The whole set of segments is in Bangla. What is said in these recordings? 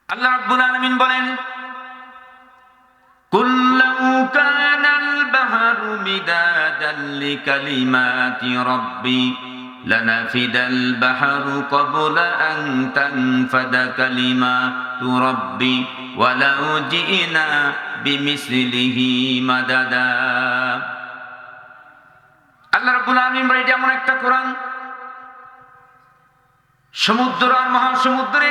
আল্লাহ রাব্বুল আলামিন বলেন, কুল লাউ কানাল বাহরু মিদাদান লিকালিমাতি রাব্বি লানাফিদাল বাহরু ক্বাবলা আন তানফাদা কালিমাতু রাব্বি ওয়ালাউ জিনা বিমিসলিহি মাদাদা। আল্লাহ রাব্বুল আলামিন বলেন, এটা এমন একটা কোরআন, সমুদ্র আর মহাসমুদ্রে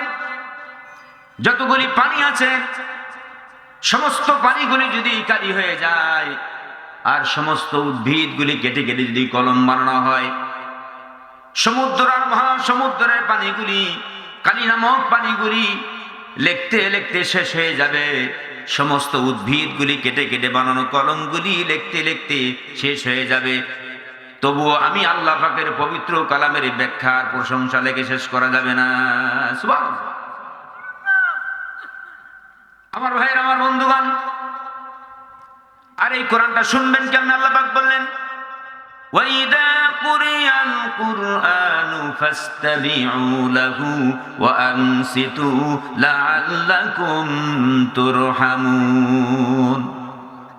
যতগুলি পানি আছে সমস্ত পানিগুলি যদি কালি হয়ে যায় আর সমস্ত উদ্ভিদগুলি কেটে কেটে যদি কলম বানানো হয়, সমুদ্র আর মহাসমুদ্রের পানিগুলি, কালি নামক পানিগুলি লিখতে লিখতে শেষ হয়ে যাবে। সমস্ত উদ্ভিদগুলি কেটে কেটে বানানো কলমগুলি লিখতে লিখতে শেষ হয়ে যাবে। তবুও আমি আল্লাহ পাকের পবিত্র কালামের ব্যাখ্যার প্রশংসা লেগে শেষ করা যাবে না। সুবহানাল্লাহ। আমার ভাইয়ের, আমার বন্ধুগণ, আর এই কোরআনটা শুনবেন কেমন? আল্লাহ পাক বললেন, ওয়াইদা কুরিয়াল কুরআনু ফাসতামিউ লাহু ওয়া আনসিতু লাআল্লাকুম তুরহামুন।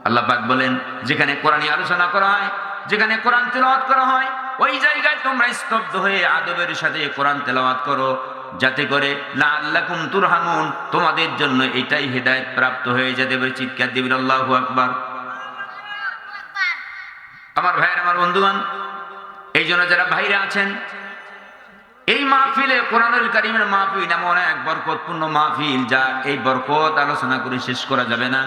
আল্লাহ পাক বলেন, যেখানে কোরআনী আলোচনা করা হয়, যেখানে কোরআন তেলাওয়াত করা হয়, ওই জায়গায় তোমরা স্তব্ধ হয়ে আদবের সাথে কোরআন তেলাওয়াত করো, যাতে করে লাআল্লাকুম তুরহামুন, তোমাদের জন্য এটাই হেদায়েত প্রাপ্ত হয়ে যেতে পারে। চিৎকার দিবেন আল্লাহু আকবার। আমার ভাইয়ের, আমার বন্ধুগণ, এই জন্য যারা বাইরে আছেন, এই মাহফিলে, কোরআনুল কারীমের মাহফিল এমন এক বরকতপূর্ণ মাহফিল, যা এই বরকত আলোচনা করে শেষ করা যাবে না।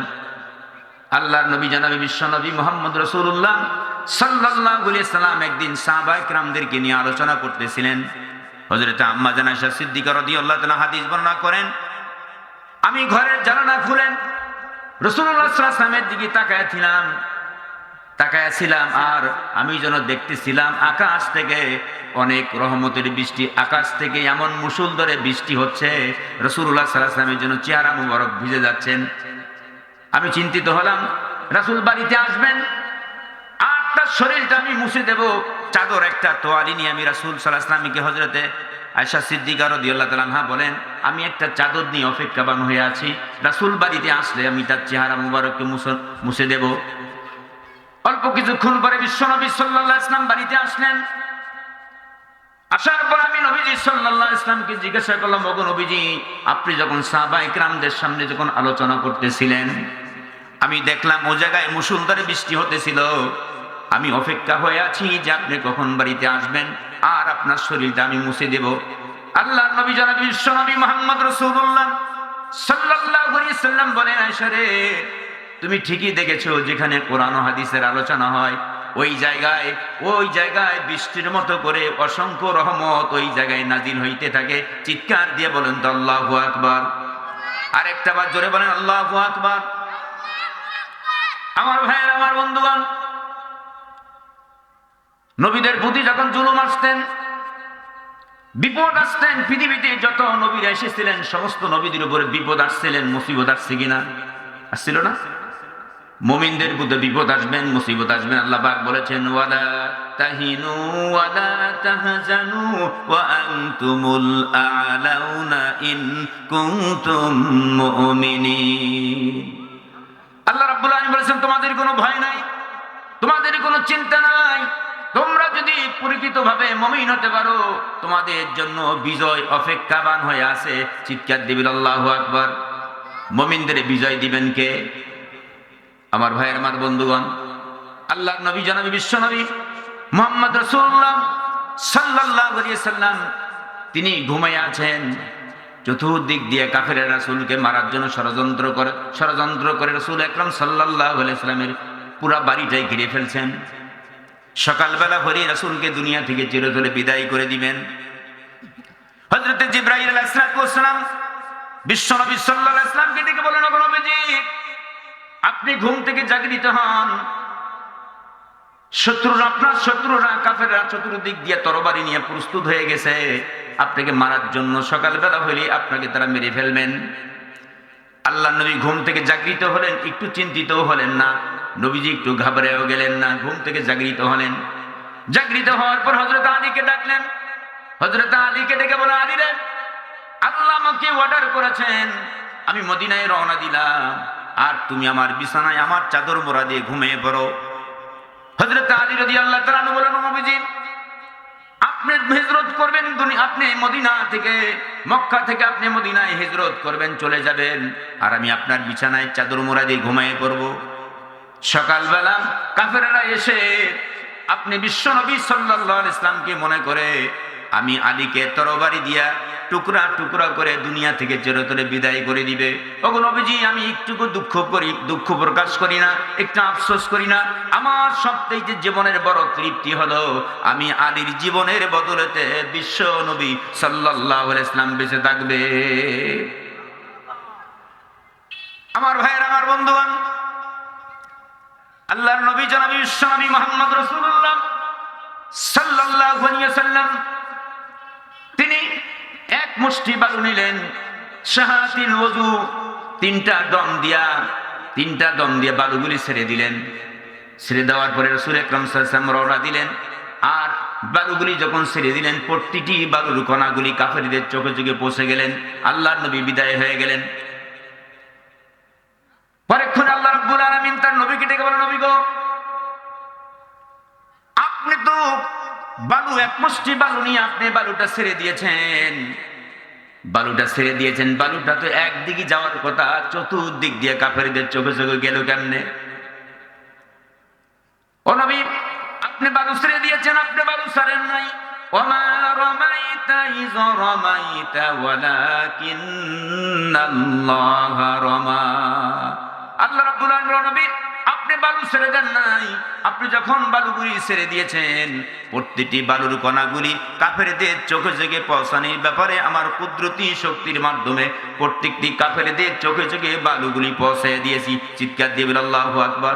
আল্লাহর নবী জনাবে বিশ্ব নবী মুহাম্মদ রাসূলুল্লাহ সাল্লাল্লাহু আলাইহি সাল্লাম একদিন সাহাবায়ে কিরামদেরকে নিয়ে আলোচনা করতেছিলেন। হযরত আম্মা জান আয়েশা সিদ্দিকা রাদিয়াল্লাহু তাআলা হাদিস বর্ণনা করেন, আমি ঘরের জানালা খুলেন রাসূলুল্লাহ সাল্লাল্লাহু আলাইহি ওয়াসাল্লামের দিকে তাকায়াছিলাম, আর আমি যেন দেখতেছিলাম আকাশ থেকে অনেক রহমতের বৃষ্টি, আকাশ থেকে এমন মুষলধারে বৃষ্টি হচ্ছে, রাসূলুল্লাহ সাল্লাল্লাহু আলাইহি ওয়াসাল্লামের জন্য চেহারা মুবারক ভিজে যাচ্ছেন। আমি চিন্তিত হলাম, রাসূল বাড়িতে আসবেন আর তার শরীরটা আমি মুছে দেব। চাদর, একটা তোয়ালি নিয়ে আমি রাসূল সাল্লাল্লাহু আলাইহি ওয়াসাল্লামকে, হযরতে আয়েশা সিদ্দিকা রাদিয়াল্লাহু তাআলা আনহা বলেন, আমি একটা চাদর নিয়ে অপেক্ষাবান হয়ে আছি, রাসূল বাড়িতে আসলে আমি তার চেহারা মুবারককে মুছে দেব। অল্প কিছুক্ষণ পরে বিশ্বনবী সাল্লাল্লাহু আলাইহি ওয়াসাল্লাম বাড়িতে আসলেন। আসার পর আমি নবীজি সাল্লাল্লাহু আলাইহি ওয়াসাল্লামকে জিজ্ঞাসা করলাম, ওগো নবীজি, আপনি যখন সাহাবায়ে কিরামদের সামনে যখন আলোচনা করতেছিলেন, আমি দেখলাম ও জায়গায় মুষলধারে বৃষ্টি হতেছিল। আমি অপেক্ষা হয়ে আছি যে আপনি কখন বাড়িতে আসবেন আর আপনার শরীরটা আমি মুছে দেব। আল্লাহর নবী জনাব বিশ্বনবী মুহাম্মদ রাসূলুল্লাহ সাল্লাল্লাহু আলাইহি ওয়াসাল্লাম বলেন, আয়েশা রে, তুমি ঠিকই দেখেছো, যেখানে কোরআন ও হাদিসের আলোচনা হয় ওই জায়গায় বৃষ্টির মতো করে অসংখ্য রহমত ওই জায়গায় নাজিল হইতে থাকে। চিৎকার দিয়ে বলেন তো আল্লাহু আকবার। আরেকটা বার জোরে বলেন আল্লাহু আকবার। আমার ভাইয়ের, আমার বন্ধুগণ, নবীদের প্রতি যখন জুলুম আসতেন, বিপদ আসতেন, পৃথিবীতে যত নবীরা এসেছিলেন সমস্ত নবীদের উপরে বিপদ আসছিলেন, মুসিবত আসছে কিনা? আসছিল না? মুমিনদের প্রতি বিপদ আসবেন, মুসিবত আসবেন। আল্লাহ পাক বলেছেন, ওয়ালা তাহিনু ওয়ালা তাহজানু ওয়া আনতুমুল আ'লাউনা ইন কুনতুম মুমিনিন। আল্লাহ রাব্বুল আলামিন বলেছেন, তোমাদের কোনো ভয় নাই, তোমাদের কোনো চিন্তা নাই, তোমরা যদি পরিচিতভাবে মুমিন হতে পারো, তোমাদের জন্য বিজয় অপেক্ষাবান হয়ে আছে। চিৎকার দিবেন আল্লাহু আকবার। মুমিনদের বিজয় দিবেন কে? আমার ভাইয়ের, আমার বন্ধুগণ, আল্লাহর নবী জনাবে বিশ্ব নবী মুহাম্মদ রাসূলুল্লাহ সাল্লাল্লাহু আলাইহি ওয়াসাল্লাম, তিনি ঘুমিয়ে আছেন। চতুর্দিক দিয়ে কাফেররা রাসূলকে মারার জন্য ষড়যন্ত্র করে রাসূল আকরাম সাল্লাল্লাহু আলাইহি ওয়াসাল্লামের পুরো বাড়িটাই ঘিরে ফেলছেন। সকালবেলা হলেই রাসূলকে দুনিয়া থেকে চিরতরে বিদায় করে দিবেন। হযরত জিবরাইল আলাইহিস সালাম বিশ্ব নবী সাল্লাল্লাহু আলাইহি ওয়াসাল্লামকে ডেকে বলেন, ওগো নবীজি, আপনি ঘুম থেকে জাগরিত হন। শত্রুরা কাফেররা চতুর্দিক দিয়ে তরবারি নিয়ে প্রস্তুত হয়ে গেছে আপনাকে মারার জন্য। সকালবেলা হলে আপনাকে তারা মেরে ফেলবেন। আল্লাহ নবী ঘুম থেকে জাগরিত হলেন, একটু চিন্তিতও হলেন না, নবীজি একটু ঘাবড়েও গেলেন না, ঘুম থেকে জাগরিত হলেন। জাগরিত হওয়ার পর হযরত আলীকে ডাকলেন। হযরত আলীকে ডেকে বলেন, আলী রে, আল্লাহ আমাকে অর্ডার করেছেন, আমি মদিনায় রওনা দিলাম, আর তুমি আমার বিছানায় আমার চাদর মোড়া দিয়ে ঘুমিয়ে পড়ো। হযরত আলী রাদিয়াল্লাহু তাআলা আনহু বলেন, নবীজি আপনি হিজরত করবেন, আপনি মদিনা থেকে, মক্কা থেকে আপনি মদিনায় হিজরত করবেন, চলে যাবেন, আর আমি আপনার বিছানায় চাদর মোড়া দিয়ে ঘুমিয়ে পড়বো। সকালবেলা কাফেররা এসে আপনি বিশ্ব নবী সাল্লাল্লাহু আলাইহি ইসলামকে মনে করে আমি আলীকে তরবারি দিয়া টুকরা টুকরা করে দুনিয়া থেকে চিরতরে বিদায় করে দিবে। ওগো নবীজি, আমি একটুকু দুঃখ প্রকাশ করি না, একটু আফসোস করি না। আমার সবথেকে জীবনের বড় তৃপ্তি হলো আমি আলীর জীবনের বদলেতে বিশ্ব নবী সাল্লাল্লাহু আলাইহি ইসলাম বেঁচে থাকবে। আমার ভাইয়ের, আমার বন্ধুগণ, আল্লাহর নবী জনাবি বিশ্ব নবী মুহাম্মদ রাসূলুল্লাহ সাল্লাল্লাহু আলাইহি ওয়াসাল্লাম তিনি এক মুষ্টি বালু নিলেন, শাহাতিল ওযু, তিনটা দম দিয়া বালুগুলি ছেড়ে দিলেন। ছেড়ে দেওয়ার পরে রাসূল আকরাম সাল্লাল্লাহু আলাইহি ওয়াসাল্লাম রওনা দিলেন। আর বালুগুলি যখন ছেড়ে দিলেন, প্রতিটি বালুর কণাগুলি কাফেরদের চোখে চোখে পৌঁছে গেলেন। আল্লাহর নবী বিদায় হয়ে গেলেন। পরেক্ষণে আল্লাহ রাব্বুল আলামিন তার নবীকে ডেকে বলেন, নবী গো, আপনি তো বালু, এক মুষ্টি বালু নিয়ে আপনি বালুটা ছেড়ে দিয়েছেন, বালুটা তো একদিকে যাওয়ার কথা, চতুর্দিক দিয়ে কাফেরদের চোখে চোখে গেল কেমনে? ও নবী, আপনি বালু ছেড়ে দিয়েছেন, আপনি বালু ছাড়েন নাই। ওমা রামাইতা ইয রামাইতা ওয়ালাকিন্নাল্লাহা রামা। আল্লাহ রাব্বুল আলামিন, নবী আপনি বালু ছেড়ে দেন নাই, আপনি যখন বালুগুলি ছেড়ে দিয়েছেন, প্রতিটি বালুর কণাগুলি কাফেরদের চোখে চোখে পৌঁছানোর ব্যাপারে আমার কুদরতি শক্তির মাধ্যমে প্রত্যেকটি কাফেরদের চোখে চোখে বালুগুলি পৌঁছে দিয়েছি। চিৎকার দিয়ে বলেন আল্লাহু আকবার।